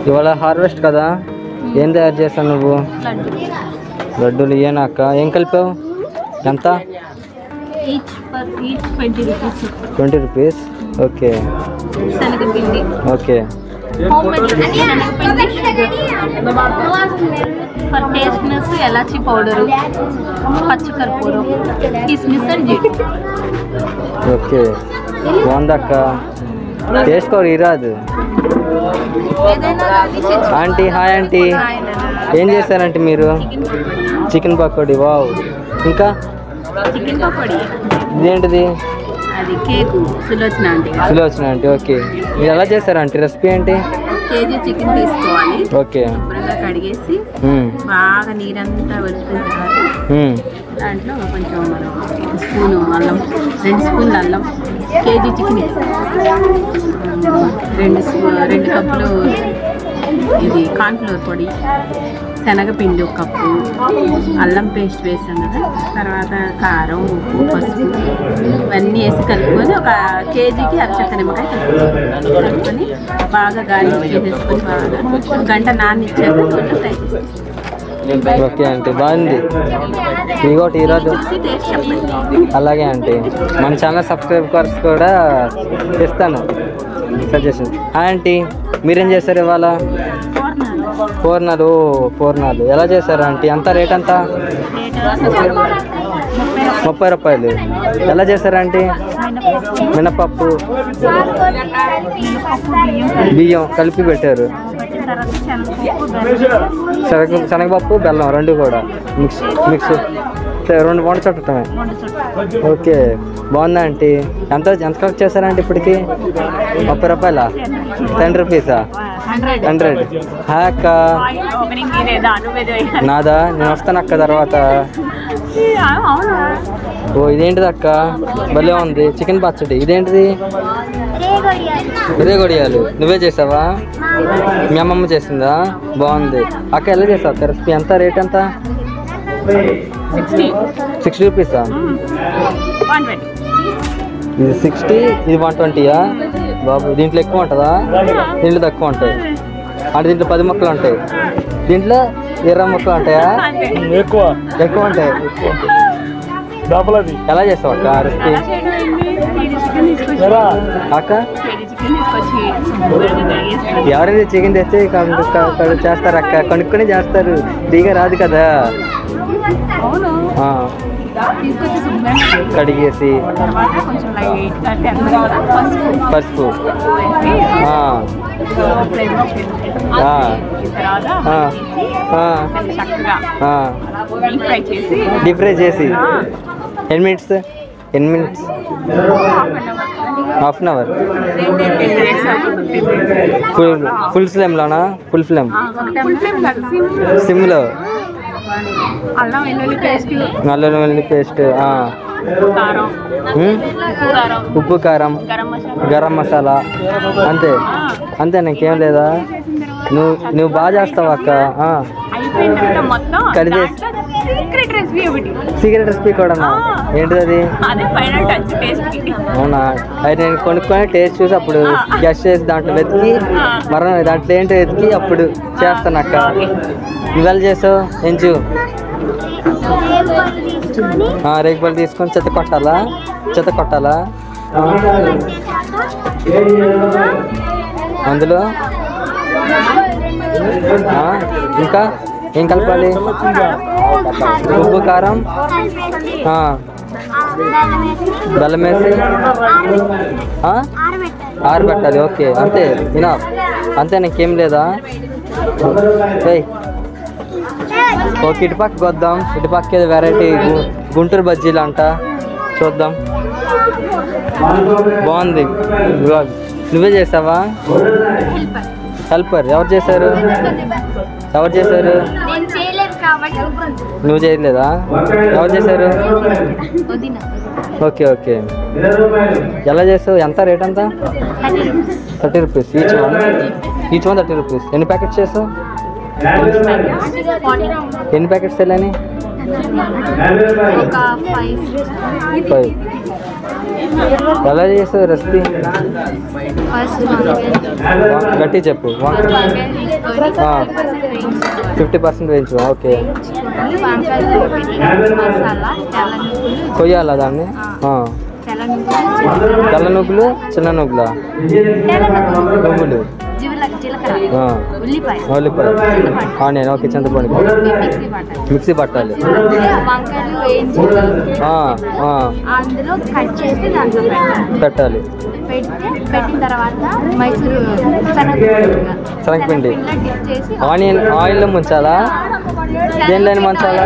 ఇవాళ హార్వెస్ట్ కదా, ఏం తయారు చేస్తావు నువ్వు? లడ్డూలు ఇయ్యనా అక్క? ఏం కలిపావు? ఎంత? 20 రూపీస్. Okay okay. టేస్ట్నెస్ ఎలాచి పౌడరు, పచ్చికర్పూరం, కిస్మిస్ అండ్ జీడి. ఓకే బాగుందక్క. టేస్ట్ కూడా ఇరాదు. ఆంటీ హాయ్ ఆంటీ, ఏం చేస్తారంటే మీరు? చికెన్ పకోడీ. వావ్. ఇంకా చికెన్ పకోడీ. ఇదేంటిది? అది cake Sulochana aunty. Sulochana aunty. Okay, మీరు ఎలా చేస్తారంటే రెసిపీ ఏంటి? కేజీ చికెన్ తీసుకోవాలి. ఓకే. శుభ్రంగా కడిగేసి బాగా నీరంతా వెళ్ళిపోయిన తర్వాత దాంట్లో కొంచెం స్పూను అల్లం, 2 స్పూన్ల అల్లం, కేజీ చికెన్ 2 కప్పులు ఇది కార్న్ఫ్లోర్ పొడి, శనగపిండి 1 కప్పు, అల్లం పేస్ట్ వేసాం కదా, తర్వాత కారం, ఉప్పు, పసుపు ఇవన్నీ వేసి కలుపుకొని ఒక కేజీకి అరచక్క నిమ్మకాయ కలుపుకొని బాగా గార్నిష్ చేసేసుకొని బాగా గంట నానిచ్చాక కొంచెం ఫ్రై చేసేస్తాం. ఓకే ఆంటీ, బాగుంది. ఇంకోటి ఈరోజు అలాగే ఆంటీ, మన ఛానల్ సబ్స్క్రైబర్స్ కూడా ఇస్తాను సజెషన్. ఆంటీ మీరేం చేస్తారు ఇవాళ? పూర్ణాలు. ఎలా చేశారు ఆంటీ? అంత రేట్ అంతా? 30 30 రూపాయలు. ఎలా చేస్తారా ఆంటీ? మినపప్పు బియ్యం కలిపి పెట్టారు. శనగపప్పు బెల్లం రెండు కూడా మిక్స్ 2 వంట చుట్టమే. ఓకే, బాగుందా ఆంటీ? ఎంత కలెక్ట్ చేస్తారంటే ఇప్పటికి? 30 రూపాయలా? 10 రూపీసా? 100. హాయ్ అక్క. నాదా? నేను వస్తాను అక్క తర్వాత. ఓ ఇదేంటిది అక్క? భలే ఉంది. చికెన్ పచ్చడి. ఇదేంటిది? ఇదే గొడియాలు. నువ్వే చేసావా? మీ అమ్మమ్మ చేసిందా? బాగుంది అక్క. ఎలా చేసావు అక్క? రెసిపీ ఎంత? రేట్ ఎంత? 60 రూపీసా? ఇది 60, ఇది 120యా బాబు? దీంట్లో ఎక్కువ ఉంటుందా? దీంట్లో తక్కువ ఉంటాయి అంటే దీంట్లో 10 ముక్కలు ఉంటాయి, దీంట్లో 20 ముక్కలు ఉంటాయా? ఎక్కువ ఉంటాయి. ఎలా చేస్తావు అక్క రెసిపీ? అక్క ఎవరైనా చికెన్ తెస్తే చేస్తారు అక్క, కొనుక్కొని చేస్తారు. ఫ్రీగా రాదు కదా. కడిగేసి పసుపు డీప్ ఫ్రై చేసి ఎన్ని minutes? Half an hour. Full ఫ్లేమ్లోనా? ఫుల్ ఫ్లేమ్ సిమ్లో. అల్లం వెల్లుల్లి పేస్ట్, ఉప్పు కారం గరం మసాలా అంతే ఇంకేం లేదా? నువ్వు బాగా చేస్తావు అక్క. కలిపేసి సీక్రెట్ రెసిపీ కూడా ఏంటిది అది? అవునా? అది నేను కొనుక్కొని టేస్ట్ చూసి అప్పుడు గెస్ట్ చేసి దాంట్లో వెతికి మరో దాంట్లో ఏంటో వెతికి అప్పుడు చేస్తాను అక్క. ఇవాళ చేసావు ఎంచు? రేగుపళ్ళు తీసుకొని చెత్త కొట్టాలా? అందులో ఇంకా ఏం కలపాలి? ఉప్పు కారం బెల్లం వేసి ఆరబెట్టాలి. ఓకే, అంతే వినా? అంతే, ఇంకేం లేదా? ఓకే, ఇటుపక్కకి వద్దాం. ఇటుపక్క వెరైటీ గుంటూరు బజ్జీలు అంట, చూద్దాం. బాగుంది. నువ్వే చేసావా? హెల్పర్ ఎవరు చేశారు? నువ్వు చేయలేదా? ఎవరు చేశారు? ఓకే. ఎలా చేసావు? ఎంత రేట్ ఎంత? 30 రూపీస్ ఈచ్ వన్ 30 రూపీస్. ఎన్ని ప్యాకెట్స్ చేసావు? ఎన్ని ప్యాకెట్స్ వెళ్ళని? 5. ఎలా చేసావు రెసిపీ? గట్టి చెప్పు. 50% వేయించు. ఓకే, కొయ్యాలా దాన్ని? తెల్ల నువ్వులు, చిన్న నువ్వులా? నువ్వులు, ఉల్లిపాయ, ఆనియన్. ఓకే, చింతపండు మిక్సీ పట్టాలి. పెట్టాలి. పెట్టిన తర్వాత మైసూరు శనగపిండి, ఆనియన్ ఆయిల్లో ముంచాలా? దేనిలో ముంచాలా?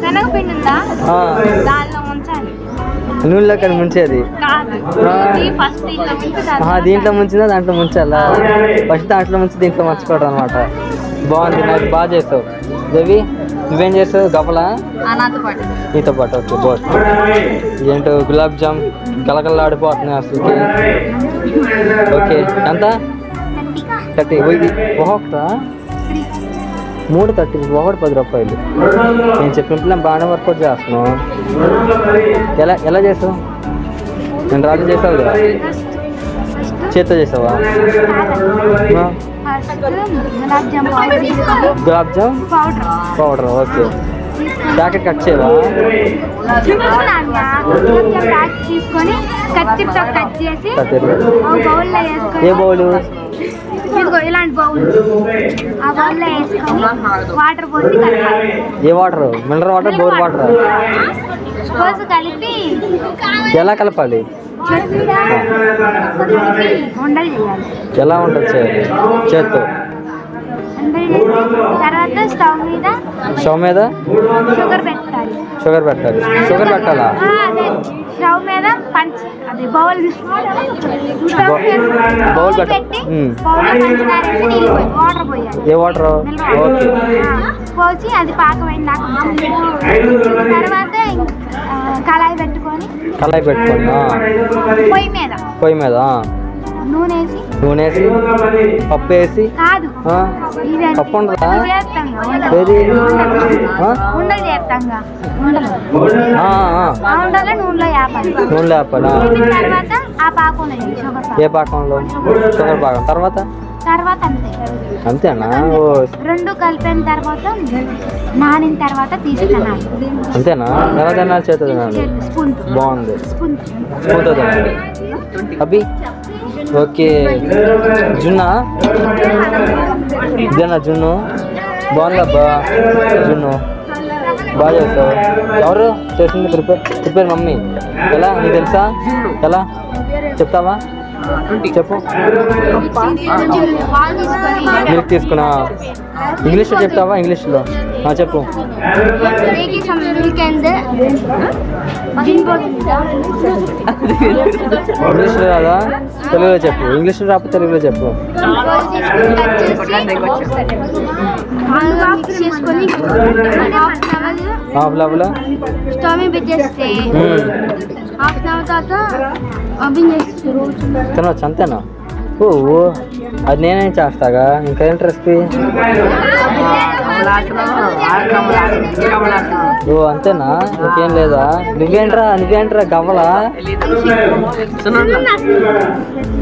శనగపిండి ఉందా? దానిలో ముంచాలి. నూనెలో కానీ ముంచేది? దీంట్లో ముంచిందా దాంట్లో ముంచాలా? ఫస్ట్ దాంట్లో ముంచి దీంట్లో మర్చిపోవడం అనమాట. బాగుంది, నాకు బాగా చేస్తావు. దేవి నువ్వేం చేస్తావు? గపలా? నీతో పాటు. ఓకే, బాగుంది. ఏంటో గులాబ్ జామ్ కలకల్లాడిపోతున్నాయి అసలుకి. ఓకే, ఎంత? 30. ఒకటా? 3 30, ఒకటి 10 రూపాయలు. నేను చెప్పిన పిల్లలు బాగానే వర్కౌట్ చేస్తున్నావు. ఎలా చేసావు? నేను రాజు చేసావు కదా? చేత్తో చేసావా? Gulab jam powder. Okay, packet cut చేయవా? ఏ బౌలు? ఇలాంటి బౌల్. ఏ water? Mineral water, bore water? కలిపి ఎలా కలపాలి? ఉండలు చేయాలి. ఎలా ఉంటుంది చేయాలి? చేత్తో. తర్వాత స్టవ్ మీద షుగర్ పెట్టాలి. షుగర్ పెట్టాలి. షుగర్ పెట్టాలా? స్టవ్ మీద అది బౌల్ పెట్టి వాటర్ పోయాలి. ఏ వాటర్? ఓకే. పోసి అది పాకమైన దాకా తర్వాత కళాయి పెట్టుకొని పొయ్యి మీద నూనె వేసి పప్పు వేసి కాదు పప్పు ఉండదా? ఉండలు చేస్తాంగా ఉండలు నూనెలో వేపాలి. తర్వాత ఆ పాకం ఏ పాకంలో? షుగర్ పాకం. తర్వాత అంతేనా? రెండు కలిపిన తర్వాత నానిన తర్వాత తీసుకున్నాను. అంతేనా? ఎలా తినాలి? చేత తినాలి. బాగుంది. స్పూన్తో తినాలి. అబ్బి ఓకే. జున్నా ఇదేనా జున్ను? బాగుందబ్బా జున్ను. బాగా చేస్తావు. ఎవరు చేసింది? Prepare mummy. ఎలా నీకు తెలుసా? ఎలా చెప్తావా? చెప్పు. మిల్క్ తీసుకున్నా. ఇంగ్లీష్లో చెప్తావా? ఇంగ్లీష్లో చెప్పు. ఇంగ్లీష్లో రాదా? తెలుగులో చెప్పు. ఇంగ్లీష్లో రాకపోతే తెలుగులో చెప్పు. హాఫ్ లెవెల్ తినవచ్చు. అంతేనా? ఓ అది నేనే చేస్తాగా. ఇంకా ఏంటి రెసిపీ? ఓ అంతేనా? ఇంకేం లేదా? నువ్వేంట్రా గవ్వలా?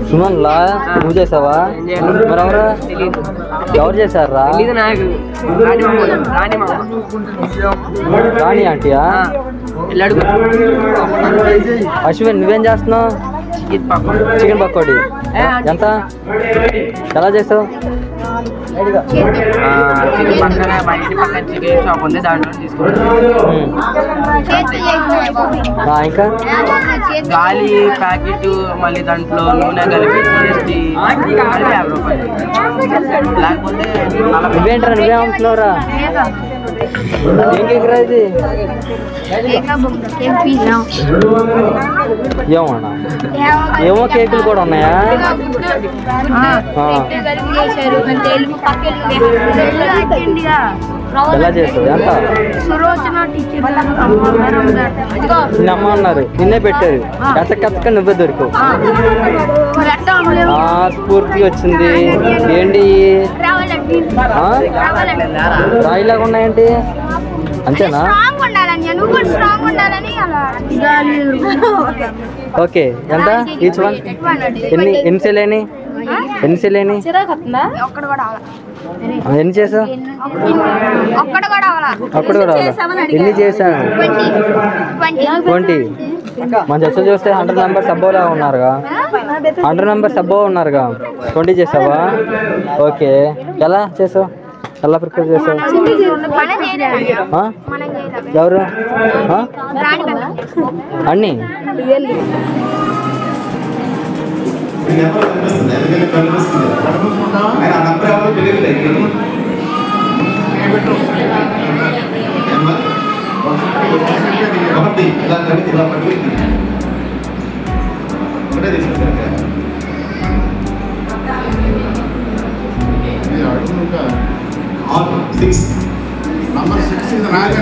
సుమన్లా నువ్వు చేసావా? మరెవరు చేశారా? రాణి ఆంటీయా? అశ్విన్ నువ్వేం చేస్తున్నావు? చికెన్ పకోడీ ఎంత? ఎలా చేసావు? ఇంకా గాలి ప్యాకెట్ మళ్ళీ దాంట్లో నూనె కలిపి లేకపోతే నువ్వేంట్రా? నువ్వేమంటున్నావురా? ఏం కేక్ రా ఇది? ఏమన్నా ఏమో కేకులు కూడా ఉన్నాయా? ఎలా చేస్తావు? ఎంత? నిన్న అమ్మ అన్నారు, నిన్నే పెట్టారు. కథ నువ్వే దొరికావు. స్ఫూర్తి వచ్చింది. ఏంటి రాయిలాగా ఉన్నాయండి? అంతేనా? ఓకే. ఎంత ఈచ్ వన్? ఎన్ని సెలేని? ఎన్ని చేసావు? అక్కడ కూడా ఎన్ని చేశాను? 20. మన చర్చ చూస్తే 100 మెంబర్స్ అబ్బోలా ఉన్నారుగా. 100 మెంబర్స్ అబ్బో ఉన్నారుగా. 20 చేసావా? ఓకే. ఎలా చేసావు? ఎలా ప్రిపేర్ చేసావు? ఎవరు అన్నీ? Number 6 is Raja.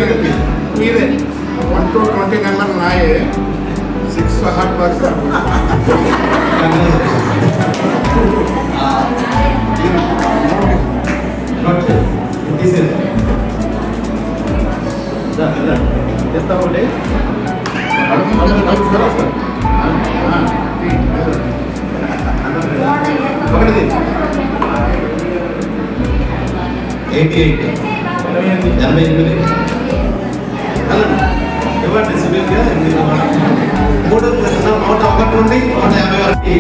1 to 20 number Raja. 6 hard works. This is. Just about it. What is it? 88. ఇవ్వండి సివిల్గా 3 ప్లస్ 101 నుండి 150 వరకు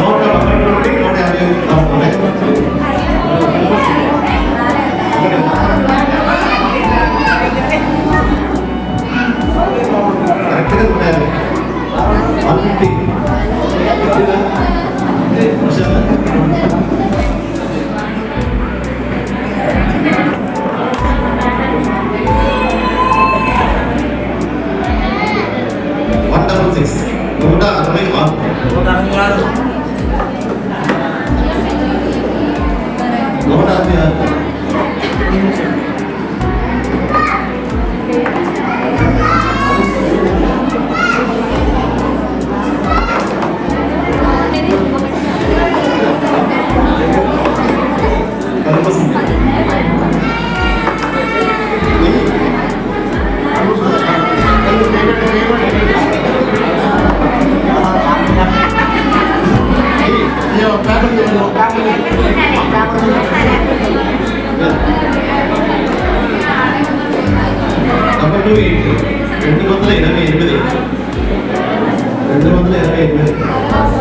101 నుండి 150 వరకు 166 166 Number 280 228 228